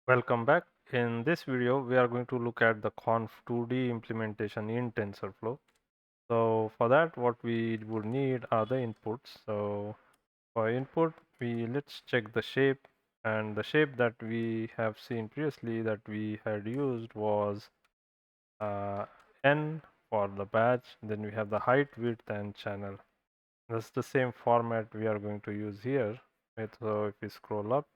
Welcome back. In this video, we are going to look at the conv2d implementation in TensorFlow. So for that, what we would need are the inputs. So for input, let's check the shape, and the shape that we have seen previously that we had used was uh, n for the batch. Then we have the height, width, and channel. That's the same format we are going to use here. Right? So if we scroll up,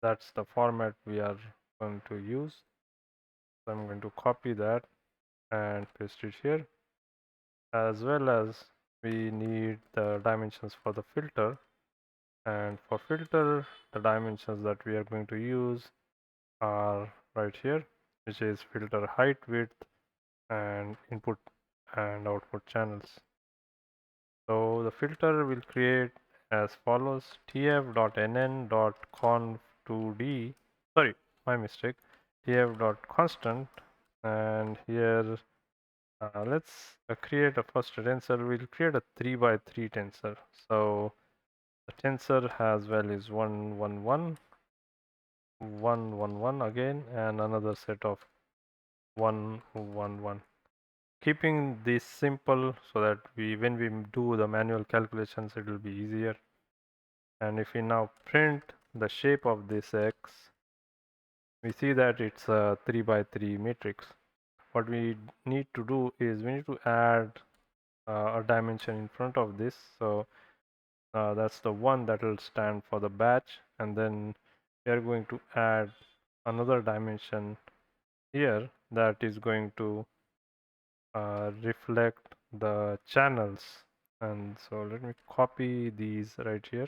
that's the format we are going to use. So I'm going to copy that and paste it here, as well as we need the dimensions for the filter. And for filter, the dimensions that we are going to use are right here, which is filter height, width, and input and output channels. So the filter will create as follows: tf.nn.conv2d, sorry, my mistake, tf.constant, and here let's create a first tensor. We'll create a 3 by 3 tensor. So the tensor has values 1, 1, 1, 1, 1, 1 again, and another set of 1, 1, 1. Keeping this simple so that when we do the manual calculations, it will be easier. And if we now print the shape of this X, we see that it's a 3 by 3 matrix. What we need to do is we need to add a dimension in front of this. So that's the one that will stand for the batch, and then we are going to add another dimension here that is going to reflect the channels. And so let me copy these right here.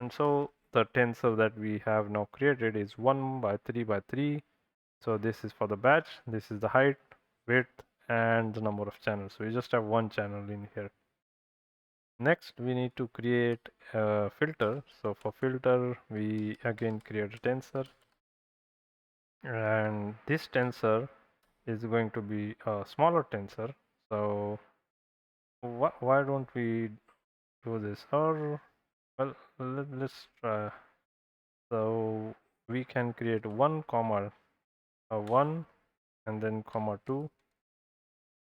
And so the tensor that we have now created is 1 by 3 by 3. So this is for the batch, this is the height, width, and the number of channels. So we just have one channel in here. Next, we need to create a filter. So for filter, we again create a tensor. And this tensor is going to be a smaller tensor. So why don't we do this? Or, well, let's try. So we can create 1 comma 1 and then comma 2.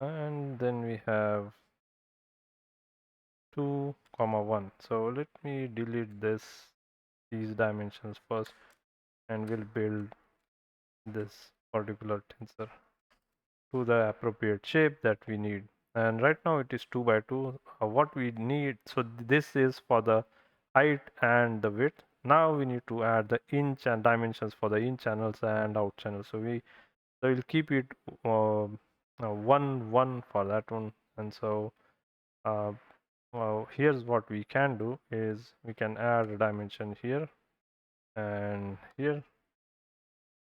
And then we have 2 comma 1. So let me delete these dimensions first, and we'll build this particular tensor to the appropriate shape that we need. And right now it is 2 by 2. What we need, so this is for the height and the width. Now we need to add the in dimensions for the in channels and out channels. So we'll keep it 1 1 for that one. And so well, here's what we can do is we can add a dimension here and here,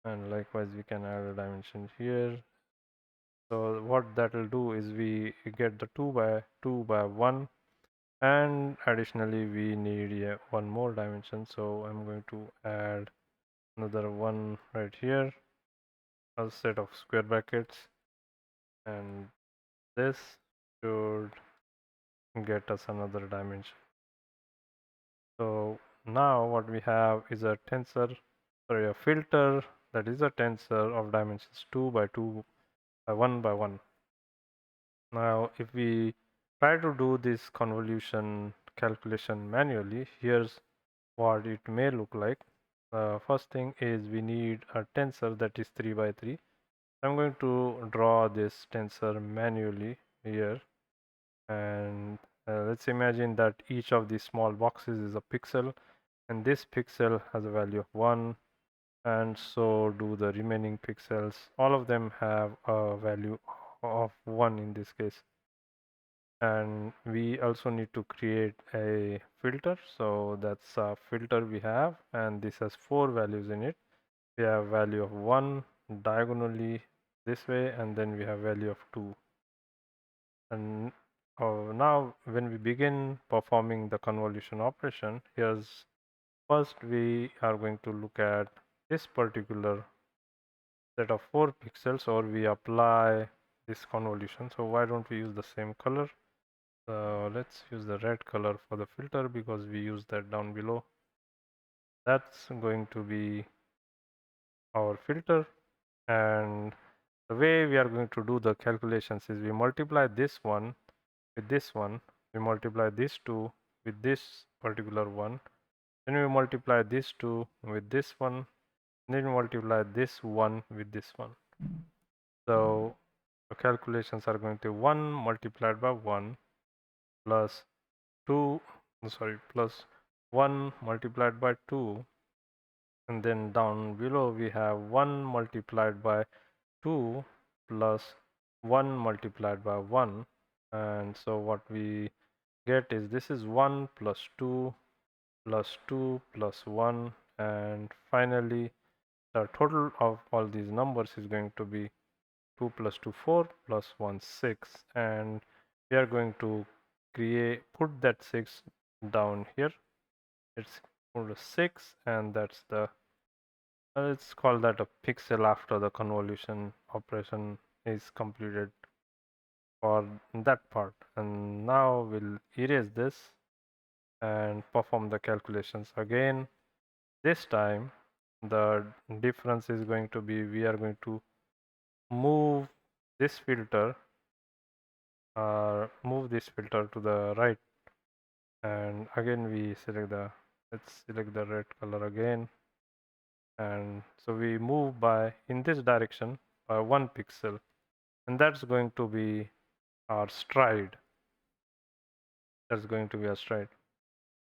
and likewise we can add a dimension here. So what that will do is we get the 2 by 2 by 1, and additionally we need one more dimension. So I'm going to add another one right here, a set of square brackets, and this should get us another dimension. So now what we have is a filter that is a tensor of dimensions 2 by 2 by 1 by 1. Now if we try to do this convolution calculation manually, here's what it may look like. The first thing is we need a tensor that is 3 by 3. I'm going to draw this tensor manually here, and let's imagine that each of these small boxes is a pixel, and this pixel has a value of 1, and so do the remaining pixels. All of them have a value of 1 in this case. And we also need to create a filter. So that's a filter we have, and this has 4 values in it. We have value of 1 diagonally this way, and then we have value of 2. And now when we begin performing the convolution operation, here's first we are going to look at this particular set of 4 pixels, or we apply this convolution. So why don't we use the same color? So let's use the red color for the filter because we use that down below. That's going to be our filter, and the way we are going to do the calculations is we multiply this one with this one, we multiply these two with this particular one, then we multiply these two with this one, then we multiply this one with this one. So the calculations are going to 1 multiplied by 1 plus 2, plus 1 multiplied by 2, and then down below we have 1 multiplied by 2 plus 1 multiplied by 1, and so what we get is this is 1 plus 2 plus 2 plus 1, and finally the total of all these numbers is going to be 2 plus 2 4 plus 1 6, and we are going to put that 6 down here. It's put a 6, and that's the let's call that a pixel after the convolution operation is completed for that part. And now we'll erase this and perform the calculations again. This time the difference is going to be we are going to move this filter to the right, and again we select the let's select the red color again, and so we move by in this direction by 1 pixel, and that's going to be our stride. That's going to be our stride.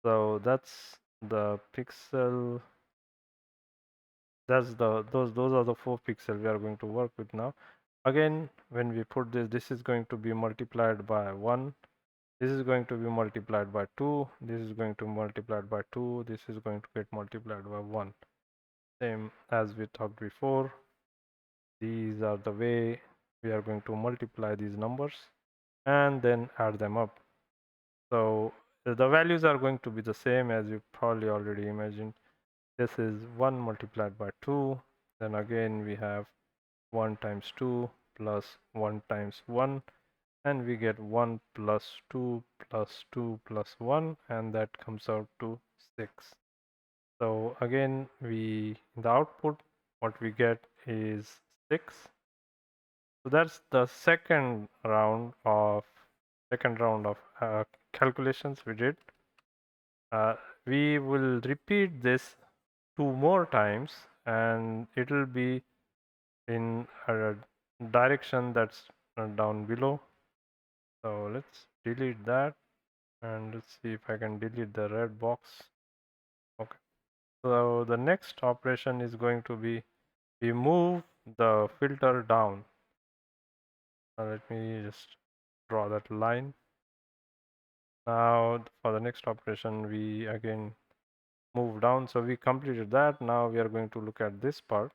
So that's the pixel. That's those are the 4 pixels we are going to work with now. Again, when we put this is going to be multiplied by 1. This is going to be multiplied by 2. This is going to be multiplied by 2. This is going to get multiplied by 1. Same as we talked before. These are the way we are going to multiply these numbers and then add them up. So the values are going to be the same as you probably already imagined. This is 1 multiplied by 2. Then again we have 1 times 2 plus 1 times 1, and we get 1 plus 2 plus 2 plus 1, and that comes out to 6. So again in the output what we get is 6. So that's the second round of calculations we did. We will repeat this 2 more times, and it will be in a direction that's down below. So let's delete that, and let's see if I can delete the red box. Okay. So the next operation is going to be we move the filter down. Let me just draw that line. Now for the next operation we again move down. So we completed that. Now we are going to look at this part.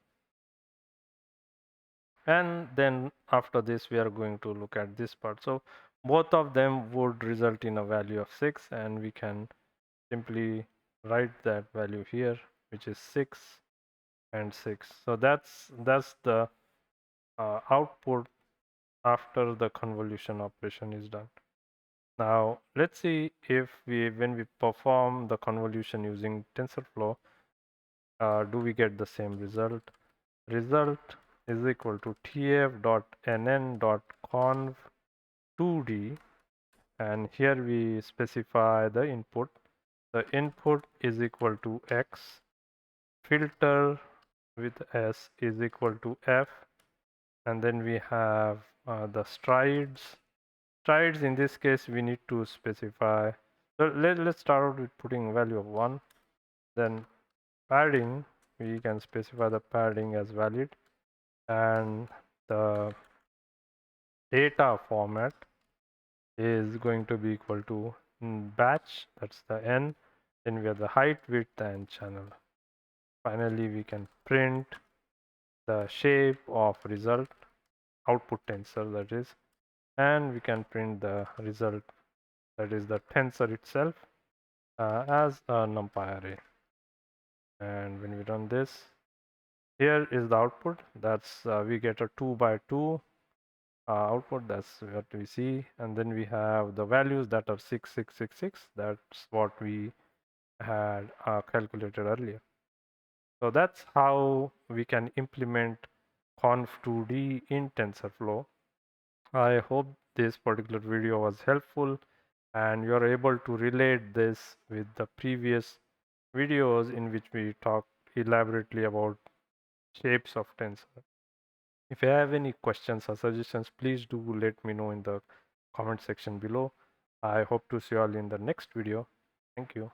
And then after this we are going to look at this part. So both of them would result in a value of 6, and we can simply write that value here, which is 6 and 6. So that's the output after the convolution operation is done. Now let's see if when we perform the convolution using TensorFlow, do we get the same result? Result is equal to tf.nn.conv2d, and here we specify the input. The input is equal to x, filter with s is equal to f, and then we have the strides. Strides in this case we need to specify. So let's start out with putting a value of 1. Then padding, we can specify the padding as valid, and the data format is going to be equal to batch, that's the n, then we have the height, width, and channel. Finally we can print the shape of result, output tensor that is, and we can print the result, that is the tensor itself, as a numpy array. And when we run this, here is the output. That's we get a 2 by 2 output. That's what we see, and then we have the values that are 6 6 6 6. That's what we had calculated earlier. So that's how we can implement conv2d in TensorFlow. I hope this particular video was helpful and you are able to relate this with the previous videos in which we talked elaborately about shapes of tensor. If you have any questions or suggestions, please do let me know in the comment section below. I hope to see you all in the next video. Thank you.